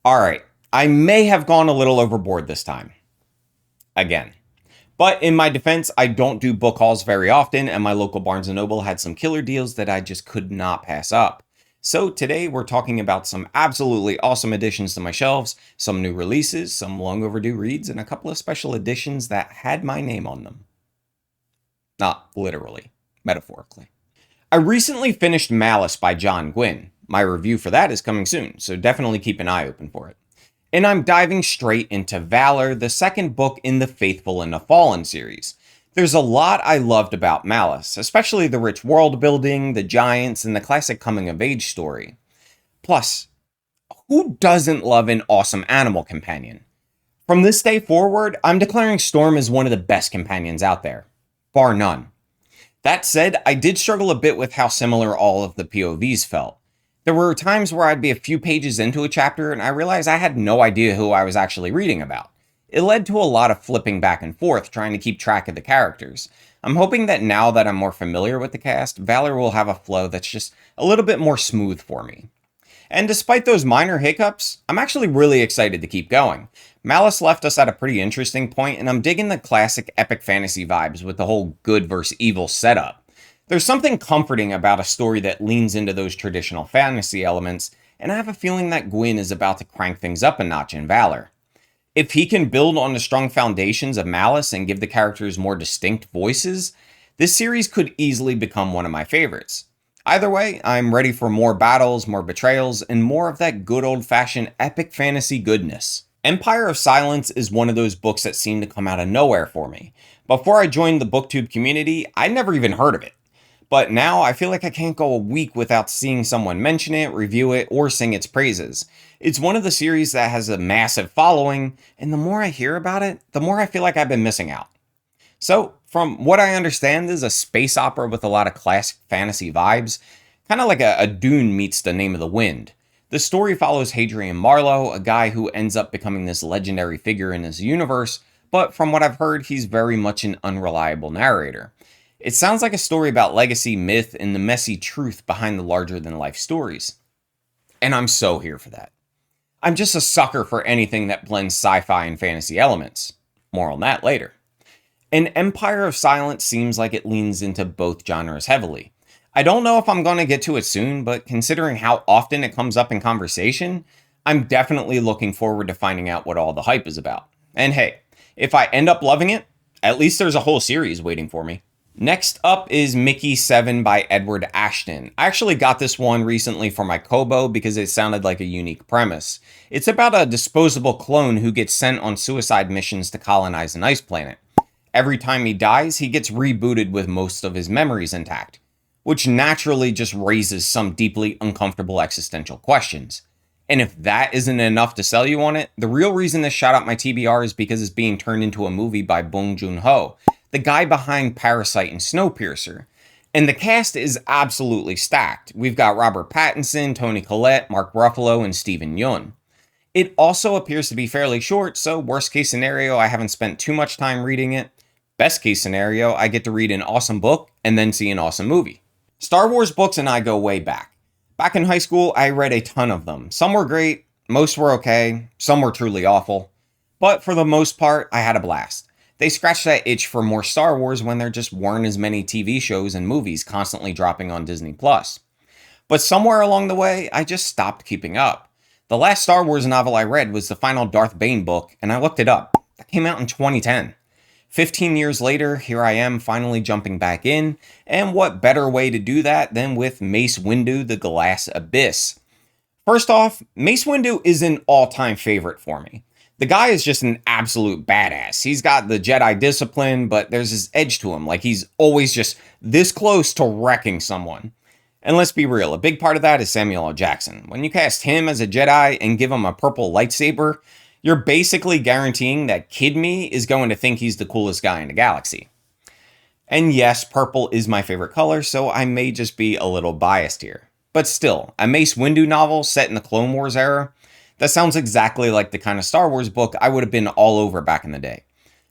Alright, I may have gone a little overboard this time. Again. But in my defense, I don't do book hauls very often, and my local Barnes& and Noble had some killer deals that I just could not pass up. So today we're talking about some absolutely awesome additions to my shelves, some new releases, some long overdue reads, and a couple of special editions that had my name on them. Not literally, metaphorically. I recently finished Malice by John Gwynne. My review for that is coming soon, so definitely keep an eye open for it. And I'm diving straight into Valor, the second book in the Faithful and the Fallen series. There's a lot I loved about Malice, especially the rich world building, the giants, and the classic coming of age story. Plus, who doesn't love an awesome animal companion? From this day forward, I'm declaring Storm as one of the best companions out there, bar none. That said, I did struggle a bit with how similar all of the POVs felt. There were times where I'd be a few pages into a chapter and I realized I had no idea who I was actually reading about. It led to a lot of flipping back and forth trying to keep track of the characters. I'm hoping that now that I'm more familiar with the cast, Valor will have a flow that's just a little bit more smooth for me. And despite those minor hiccups, I'm actually really excited to keep going. Malice left us at a pretty interesting point, and I'm digging the classic epic fantasy vibes with the whole good versus evil setup. There's something comforting about a story that leans into those traditional fantasy elements, and I have a feeling that Gwyn is about to crank things up a notch in Valor. If he can build on the strong foundations of Malice and give the characters more distinct voices, this series could easily become one of my favorites. Either way, I'm ready for more battles, more betrayals, and more of that good old-fashioned epic fantasy goodness. Empire of Silence is one of those books that seemed to come out of nowhere for me. Before I joined the BookTube community, I'd never even heard of it. But now I feel like I can't go a week without seeing someone mention it, review it, or sing its praises. It's one of the series that has a massive following, and the more I hear about it, the more I feel like I've been missing out. So, from what I understand, this is a space opera with a lot of classic fantasy vibes, kind of like a Dune meets The Name of the Wind. The story follows Hadrian Marlowe, a guy who ends up becoming this legendary figure in his universe, but from what I've heard, he's very much an unreliable narrator. It sounds like a story about legacy, myth, and the messy truth behind the larger-than-life stories. And I'm so here for that. I'm just a sucker for anything that blends sci-fi and fantasy elements. More on that later. And Empire of Silence seems like it leans into both genres heavily. I don't know if I'm going to get to it soon, but considering how often it comes up in conversation, I'm definitely looking forward to finding out what all the hype is about. And hey, if I end up loving it, at least there's a whole series waiting for me. Next up is Mickey 7 by Edward Ashton. I actually got this one recently for my Kobo because it sounded like a unique premise. It's about a disposable clone who gets sent on suicide missions to colonize an ice planet. Every time he dies, he gets rebooted with most of his memories intact, which naturally just raises some deeply uncomfortable existential questions. And if that isn't enough to sell you on it, the real reason this shot up my TBR is because it's being turned into a movie by Bong Joon-ho, the guy behind Parasite and Snowpiercer. And the cast is absolutely stacked. We've got Robert Pattinson, Toni Collette, Mark Ruffalo, and Steven Yeun. It also appears to be fairly short, so worst case scenario, I haven't spent too much time reading it. Best case scenario, I get to read an awesome book and then see an awesome movie. Star Wars books and I go way back. Back in high school, I read a ton of them. Some were great, most were okay, some were truly awful. But for the most part, I had a blast. They scratched that itch for more Star Wars when there just weren't as many TV shows and movies constantly dropping on Disney+. But somewhere along the way, I just stopped keeping up. The last Star Wars novel I read was the final Darth Bane book, and I looked it up. That came out in 2010. 15 years later, here I am finally jumping back in, and what better way to do that than with Mace Windu, the Glass Abyss. First off, Mace Windu is an all-time favorite for me. The guy is just an absolute badass. He's got the Jedi discipline, but there's this edge to him, like he's always just this close to wrecking someone. And let's be real, a big part of that is Samuel L. Jackson. When you cast him as a Jedi and give him a purple lightsaber, you're basically guaranteeing that Kid Me is going to think he's the coolest guy in the galaxy. And yes, purple is my favorite color, so I may just be a little biased here. But still, a Mace Windu novel set in the Clone Wars era, that sounds exactly like the kind of Star Wars book I would have been all over back in the day.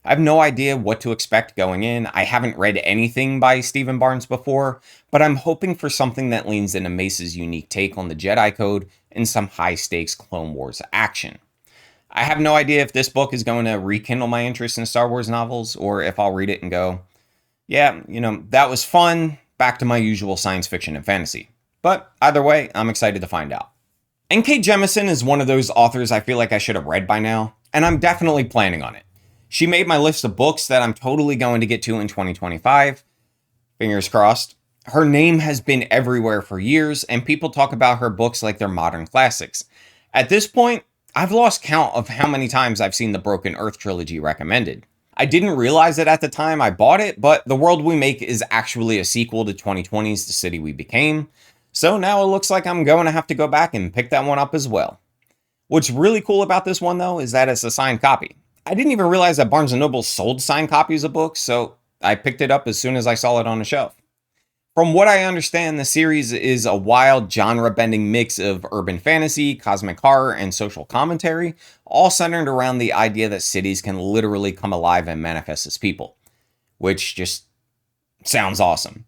I have no idea what to expect going in. I haven't read anything by Stephen Barnes before, but I'm hoping for something that leans into Mace's unique take on the Jedi Code and some high stakes Clone Wars action. I have no idea if this book is going to rekindle my interest in Star Wars novels or if I'll read it and go, yeah, that was fun, back to my usual science fiction and fantasy. But either way, I'm excited to find out. N.K. Jemisin is one of those authors I feel like I should have read by now, and I'm definitely planning on it. She made my list of books that I'm totally going to get to in 2025. Fingers crossed. Her name has been everywhere for years, and people talk about her books like they're modern classics. At this point, I've lost count of how many times I've seen the Broken Earth trilogy recommended. I didn't realize it at the time I bought it, but The World We Make is actually a sequel to 2020's The City We Became, so now it looks like I'm going to have to go back and pick that one up as well. What's really cool about this one, though, is that it's a signed copy. I didn't even realize that Barnes & Noble sold signed copies of books, so I picked it up as soon as I saw it on the shelf. From what I understand, the series is a wild, genre-bending mix of urban fantasy, cosmic horror, and social commentary, all centered around the idea that cities can literally come alive and manifest as people, which just sounds awesome.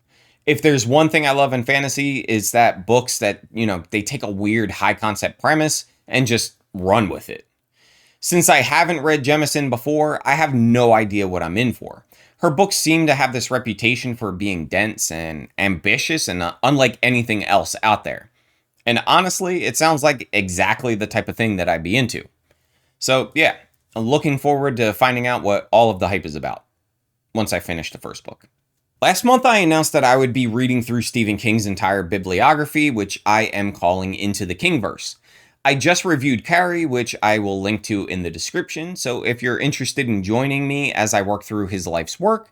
If there's one thing I love in fantasy, is that books that, they take a weird high-concept premise and just run with it. Since I haven't read Jemisin before, I have no idea what I'm in for. Her books seem to have this reputation for being dense and ambitious and unlike anything else out there. And honestly, it sounds like exactly the type of thing that I'd be into. So yeah, I'm looking forward to finding out what all of the hype is about once I finish the first book. Last month, I announced that I would be reading through Stephen King's entire bibliography, which I am calling Into the Kingverse. I just reviewed Carrie, which I will link to in the description, so if you're interested in joining me as I work through his life's work,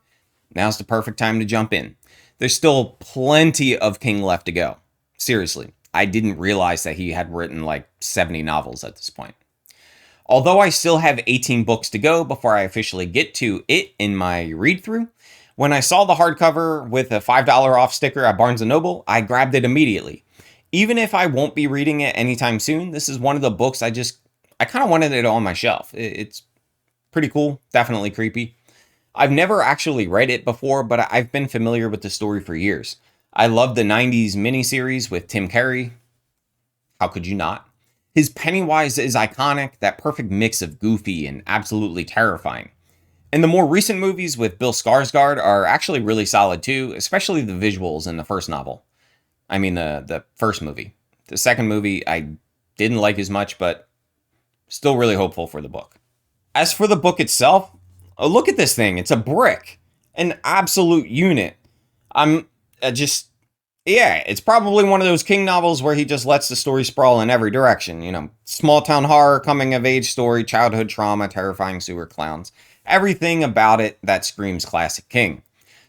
now's the perfect time to jump in. There's still plenty of King left to go. Seriously, I didn't realize that he had written like 70 novels at this point. Although I still have 18 books to go before I officially get to it in my read-through, when I saw the hardcover with a $5 off sticker at Barnes & Noble, I grabbed it immediately. Even if I won't be reading it anytime soon, this is one of the books I kind of wanted it on my shelf. It's pretty cool, definitely creepy. I've never actually read it before, but I've been familiar with the story for years. I love the 90s miniseries with Tim Curry. How could you not? His Pennywise is iconic, that perfect mix of goofy and absolutely terrifying. And the more recent movies with Bill Skarsgård are actually really solid too, especially the visuals in the first novel. I mean, the first movie. The second movie, I didn't like as much, but still really hopeful for the book. As for the book itself, look at this thing. It's a brick. An absolute unit. It's probably one of those King novels where he just lets the story sprawl in every direction. Small town horror, coming of age story, childhood trauma, terrifying sewer clowns. Everything about it that screams classic King.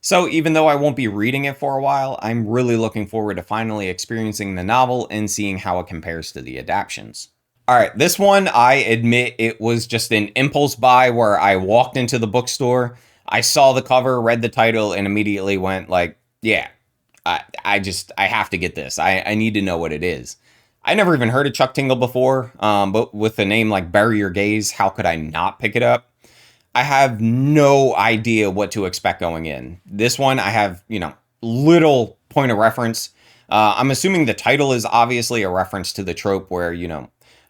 So even though I won't be reading it for a while, I'm really looking forward to finally experiencing the novel and seeing how it compares to the adaptations. Alright, this one, I admit it was just an impulse buy where I walked into the bookstore, I saw the cover, read the title, and immediately went like, yeah, I have to get this. I need to know what it is. I never even heard of Chuck Tingle before, but with a name like Bury Your Gaze, how could I not pick it up? I have no idea what to expect going in. This one, I have, little point of reference. I'm assuming the title is obviously a reference to the trope where,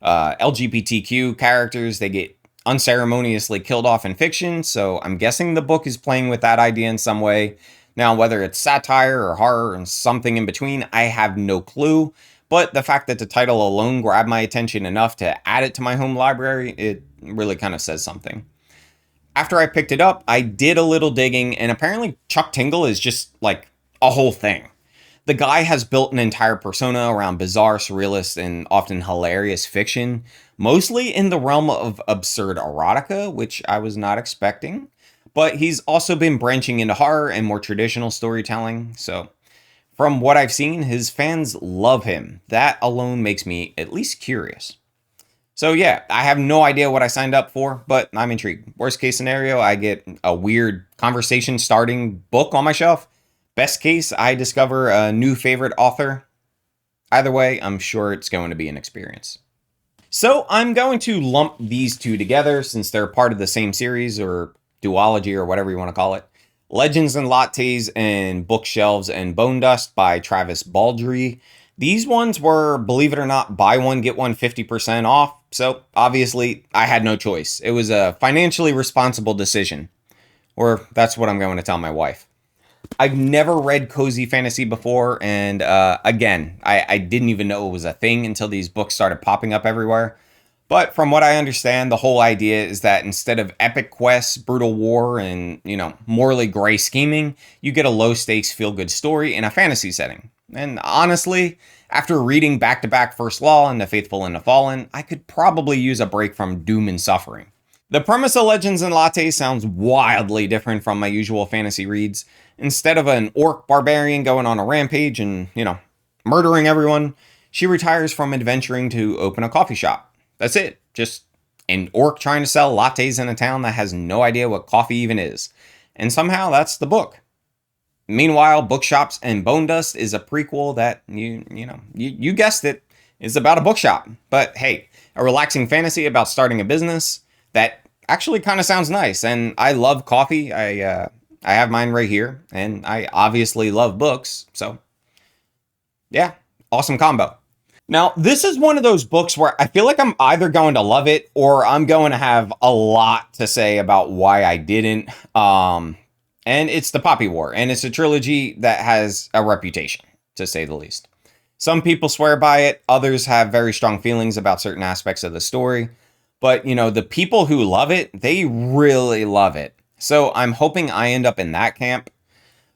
LGBTQ characters, they get unceremoniously killed off in fiction. So I'm guessing the book is playing with that idea in some way. Now, whether it's satire or horror and something in between, I have no clue. But the fact that the title alone grabbed my attention enough to add it to my home library, it really kind of says something. After I picked it up, I did a little digging, and apparently Chuck Tingle is just like a whole thing. The guy has built an entire persona around bizarre, surrealist, and often hilarious fiction, mostly in the realm of absurd erotica, which I was not expecting. But he's also been branching into horror and more traditional storytelling, so from what I've seen, his fans love him. That alone makes me at least curious. So yeah, I have no idea what I signed up for, but I'm intrigued. Worst case scenario, I get a weird conversation starting book on my shelf. Best case, I discover a new favorite author. Either way, I'm sure it's going to be an experience. So I'm going to lump these two together since they're part of the same series, or duology or whatever you want to call it. Legends and Lattes and Bookshelves and Bone Dust by Travis Baldree. These ones were, believe it or not, buy one, get one 50% off. So obviously, I had no choice. It was a financially responsible decision. Or that's what I'm going to tell my wife. I've never read cozy fantasy before, and again, I didn't even know it was a thing until these books started popping up everywhere. But from what I understand, the whole idea is that instead of epic quests, brutal war, and, morally gray scheming, you get a low stakes, feel good story in a fantasy setting. And honestly, after reading back to back First Law and The Faithful and the Fallen, I could probably use a break from doom and suffering. The premise of Legends and Lattes sounds wildly different from my usual fantasy reads. Instead of an orc barbarian going on a rampage and, murdering everyone, she retires from adventuring to open a coffee shop. That's it. Just an orc trying to sell lattes in a town that has no idea what coffee even is. And somehow that's the book. Meanwhile, Bookshops and Bone Dust is a prequel that, you guessed it, is about a bookshop. But hey, a relaxing fantasy about starting a business that actually kind of sounds nice. And I love coffee. I have mine right here, and I obviously love books. So yeah, awesome combo. Now, this is one of those books where I feel like I'm either going to love it or I'm going to have a lot to say about why I didn't. And it's The Poppy War, and it's a trilogy that has a reputation, to say the least. Some people swear by it, others have very strong feelings about certain aspects of the story. But, the people who love it, they really love it. So I'm hoping I end up in that camp.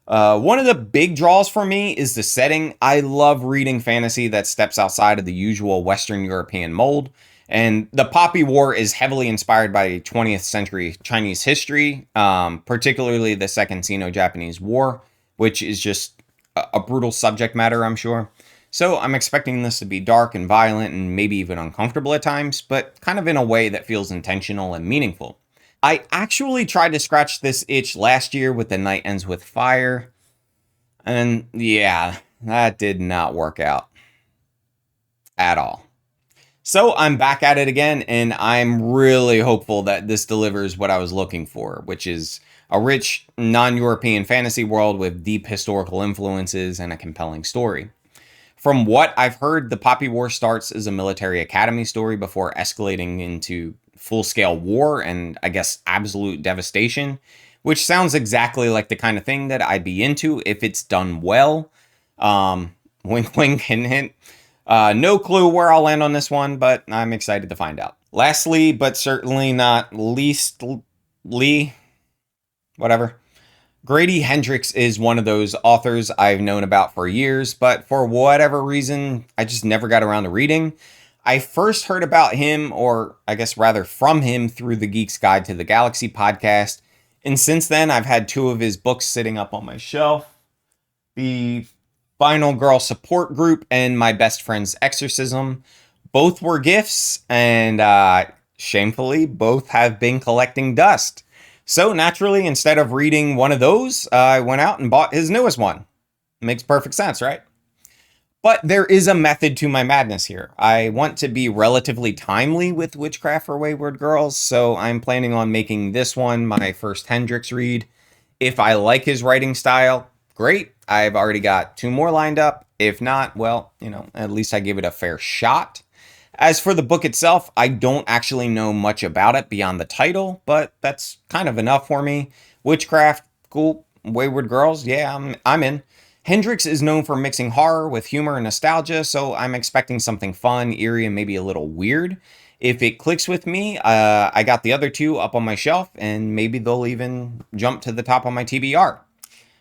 One of the big draws for me is the setting. I love reading fantasy that steps outside of the usual Western European mold. And the Poppy War is heavily inspired by 20th century Chinese history, particularly the Second Sino-Japanese War, which is just a brutal subject matter, I'm sure. So I'm expecting this to be dark and violent and maybe even uncomfortable at times, but kind of in a way that feels intentional and meaningful. I actually tried to scratch this itch last year with The Night Ends with Fire, and yeah, that did not work out at all. So I'm back at it again, and I'm really hopeful that this delivers what I was looking for, which is a rich, non-European fantasy world with deep historical influences and a compelling story. From what I've heard, the Poppy War starts as a military academy story before escalating into full-scale war and, I guess, absolute devastation, which sounds exactly like the kind of thing that I'd be into if it's done well. Wink, wink, hint, hint. No clue where I'll land on this one, but I'm excited to find out. Lastly, but certainly not leastly, whatever. Grady Hendrix is one of those authors I've known about for years, but for whatever reason, I just never got around to reading. I first heard about him, or I guess rather from him, through the Geek's Guide to the Galaxy podcast. And since then, I've had two of his books sitting up on my shelf. The Final Girl Support Group and My Best Friend's Exorcism. Both were gifts, and shamefully, both have been collecting dust. So naturally, instead of reading one of those, I went out and bought his newest one. Makes perfect sense, right? But there is a method to my madness here. I want to be relatively timely with Witchcraft for Wayward Girls, so I'm planning on making this one my first Hendrix read. If I like his writing style, great. I've already got two more lined up. If not, well, at least I gave it a fair shot. As for the book itself, I don't actually know much about it beyond the title, but that's kind of enough for me. Witchcraft, cool. Wayward Girls, yeah, I'm in. Hendrix is known for mixing horror with humor and nostalgia, so I'm expecting something fun, eerie, and maybe a little weird. If it clicks with me, I got the other two up on my shelf, and maybe they'll even jump to the top on my TBR.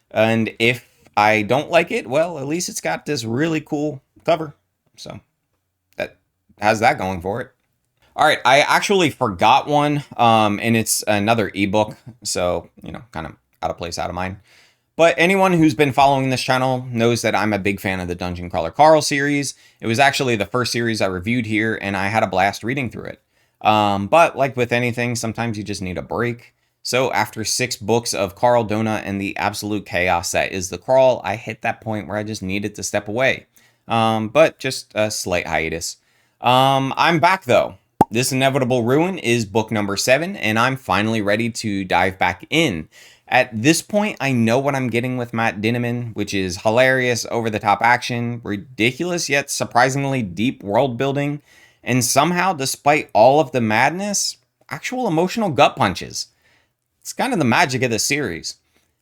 And if I don't like it, well, at least it's got this really cool cover. So that has that going for it. All right, I actually forgot one, and it's another ebook, so, kind of out of place, out of mind. But anyone who's been following this channel knows that I'm a big fan of the Dungeon Crawler Carl series. It was actually the first series I reviewed here, and I had a blast reading through it. But like with anything, sometimes you just need a break. So after 6 books of Carl Dona and the absolute chaos that is the crawl, I hit that point where I just needed to step away. But just a slight hiatus. I'm back though. This Inevitable Ruin is book number 7, and I'm finally ready to dive back in. At this point, I know what I'm getting with Matt Dinniman, which is hilarious, over-the-top action, ridiculous yet surprisingly deep world building, and somehow, despite all of the madness, actual emotional gut punches. It's kind of the magic of the series.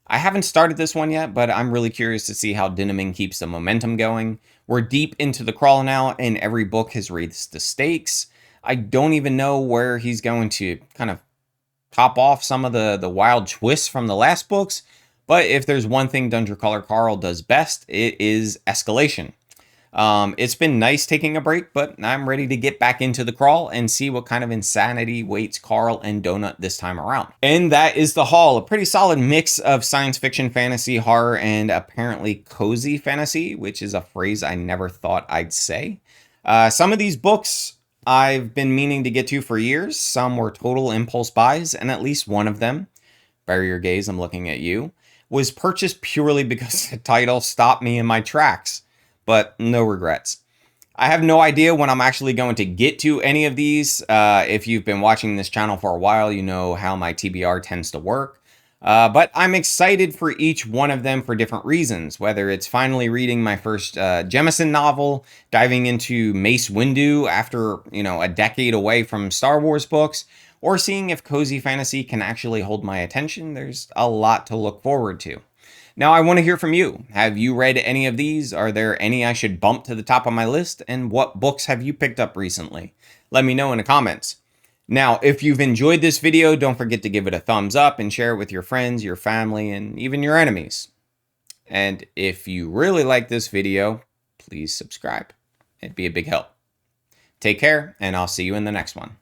I haven't started this one yet, but I'm really curious to see how Dinniman keeps the momentum going. We're deep into the crawl now, and every book has raised the stakes. I don't even know where he's going to kind of top off some of the wild twists from the last books, but if there's one thing Dungeon Crawler Carl does best, it is escalation. It's been nice taking a break, but I'm ready to get back into the crawl and see what kind of insanity waits Carl and Donut this time around. And that is the haul, a pretty solid mix of science fiction, fantasy, horror, and apparently cozy fantasy, which is a phrase I never thought I'd say. Some of these books I've been meaning to get to for years. Some were total impulse buys, and at least one of them, Bury Your Gaze, I'm looking at you, was purchased purely because the title stopped me in my tracks. But no regrets. I have no idea when I'm actually going to get to any of these. If you've been watching this channel for a while, you know how my TBR tends to work. But I'm excited for each one of them for different reasons, whether it's finally reading my first Jemisin novel, diving into Mace Windu after, a decade away from Star Wars books, or seeing if cozy fantasy can actually hold my attention. There's a lot to look forward to. Now, I want to hear from you. Have you read any of these? Are there any I should bump to the top of my list? And what books have you picked up recently? Let me know in the comments. Now, if you've enjoyed this video, don't forget to give it a thumbs up and share it with your friends, your family, and even your enemies. And if you really like this video, please subscribe. It'd be a big help. Take care, and I'll see you in the next one.